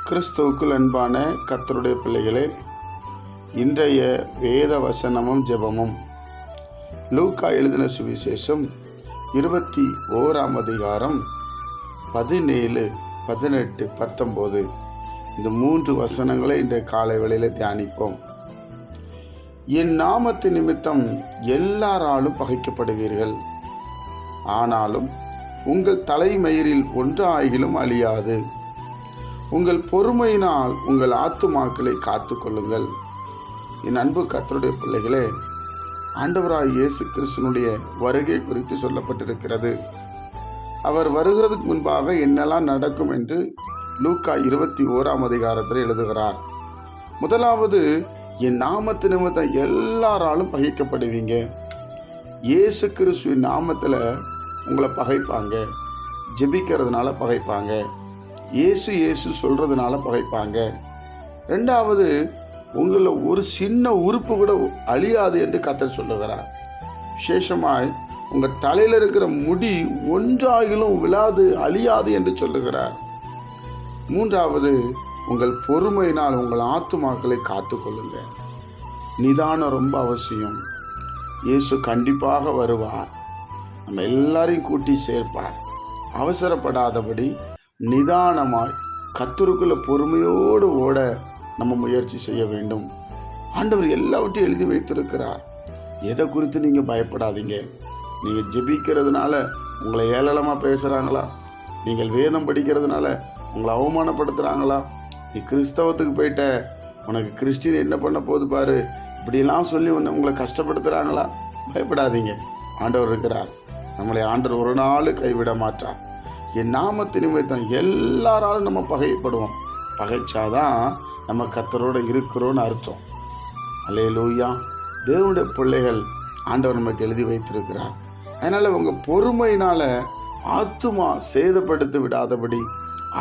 கிறிஸ்துவுக்குள் அன்பான கர்த்தருடைய பிள்ளைகளே, இன்றைய வேத வசனமும் ஜெபமும் லூக்கா எழுதின சுவிசேஷம் 21ஆம் அதிகாரம் 17, 18, 19 இந்த 3 வசனங்களை இன்றைய காலை வேளையில் தியானிப்போம். என் நாமத்து நிமித்தம் எல்லாராலும் பகைக்கப்படுவீர்கள், ஆனாலும் உங்கள் தலைமயிரில் ஒன்றாகிலும் அழியாது. உங்கள் பொறுமையினால் உங்கள் ஆத்துமாக்களை காத்து கொள்ளுங்கள். என் அன்பு கர்த்தருடைய பிள்ளைகளே, ஆண்டவராய் இயேசு கிறிஸ்துனுடைய வருகை குறித்து சொல்லப்பட்டிருக்கிறது. அவர் வருகிறதுக்கு முன்பாக என்னெல்லாம் நடக்கும் என்று லூக்கா 21ஆம் அதிகாரத்தில் எழுதுகிறார். முதலாவது, என் நாமத்து நிமித்தம் எல்லாராலும் பகைக்கப்படுவீங்க. இயேசு கிறிஸ்துவின் நாமத்தில் உங்களை பகைப்பாங்க, ஜெபிக்கிறதுனால பகைப்பாங்க, இயேசு சொல்கிறதுனால பகைப்பாங்க. ரெண்டாவது, உங்களை ஒரு சின்ன உறுப்பு கூட அழியாது என்று கர்த்தர் சொல்லுகிறார். விசேஷமாய் உங்கள் தலையில் இருக்கிற முடி ஒன்றாகிலும் விழாது, அழியாது என்று சொல்லுகிறார். மூன்றாவது, உங்கள் பொறுமையினால் உங்கள் ஆத்துமாக்களை காத்து கொள்ளுங்க. நிதானம் ரொம்ப அவசியம். இயேசு கண்டிப்பாக வருவார், நம்ம எல்லாரையும் கூட்டி சேர்ப்பார். அவசரப்படாதபடி நிதானமாய் கர்த்தருக்குள்ள பொறுமையோடு ஓட நம்ம முயற்சி செய்ய வேண்டும். ஆண்டவர் எல்லாவற்றையும் எழுதி வைத்திருக்கிறார். எதை குறித்து நீங்கள் பயப்படாதீங்க. நீங்கள் ஜெபிக்கிறதுனால உங்களை ஏளனமாக பேசுகிறாங்களா? நீங்கள் வேதம் படிக்கிறதுனால உங்களை அவமானப்படுத்துகிறாங்களா? நீ கிறிஸ்தவத்துக்கு போயிட்ட, உனக்கு கிறிஸ்டின் என்ன பண்ண போகுது பாரு, இப்படிலாம் சொல்லி உங்களை கஷ்டப்படுத்துகிறாங்களா? பயப்படாதீங்க. ஆண்டவர் இருக்கிறார். நம்மளை ஆண்டவர் ஒரு நாள் கைவிட மாட்டார். என் நாமத்து நிமித்தம் எல்லாராலும் நம்ம பகைப்படுவோம். பகைச்சாதான் நம்ம கர்த்தரோடு இருக்கிறோன்னு அர்த்தம். அல்லேலூயா. தேவனுடைய பிள்ளைகள் ஆண்டவர் நமக்கு எழுதி வைத்திருக்கிறார். அதனால் உங்கள் பொறுமையினால் ஆத்துமா சேதப்படுத்தி விடாதபடி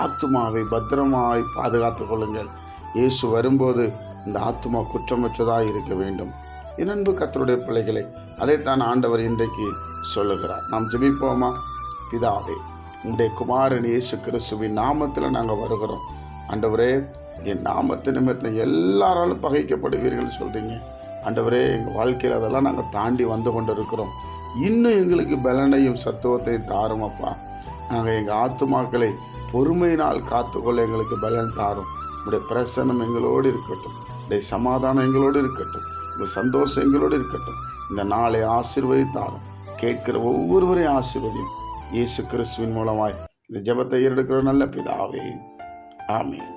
ஆத்துமாவை பத்திரமாய் பாதுகாத்து கொள்ளுங்கள். இயேசு வரும்போது இந்த ஆத்துமா குற்றமற்றதாக இருக்க வேண்டும். என் அன்பு கர்த்தருடைய பிள்ளைகளை, அதைத்தான் ஆண்டவர் இன்றைக்கு சொல்லுகிறார். நாம் ஜெபிப்போமா? பிதாவே, உங்களுடைய குமாரன் இயேசு கிறிஸ்துவின் நாமத்தில் நாங்கள் வருகிறோம். ஆண்டவரே, என் நாமத்து நிமித்தம் எல்லாராலும் பகைக்கப்படுவீர்கள் சொல்கிறீங்க. ஆண்டவரே, எங்கள் வாழ்க்கையில் அதெல்லாம் நாங்கள் தாண்டி வந்து கொண்டு இருக்கிறோம். இன்னும் எங்களுக்கு பலனையும் சத்துவத்தையும் தாரும் அப்பா. நாங்கள் எங்கள் ஆத்துமாக்களை பொறுமையினால் காத்துக்கொள்ள எங்களுக்கு பலன் தாரும். உங்களுடைய பிரசன்னம் எங்களோடு இருக்கட்டும், உங்களுடைய சமாதானம் எங்களோடு இருக்கட்டும், உங்கள் சந்தோஷம் எங்களோடு இருக்கட்டும். இந்த நாளை ஆசீர்வதித்தாரும். கேட்கிற ஒவ்வொருவரையும் ஆசீர்வதியும். இயேசு கிறிஸ்துவின் மூலமாய் இந்த ஜெபத்தை ஏறெடுக்கிற நல்ல பிதாவே, ஆமென்.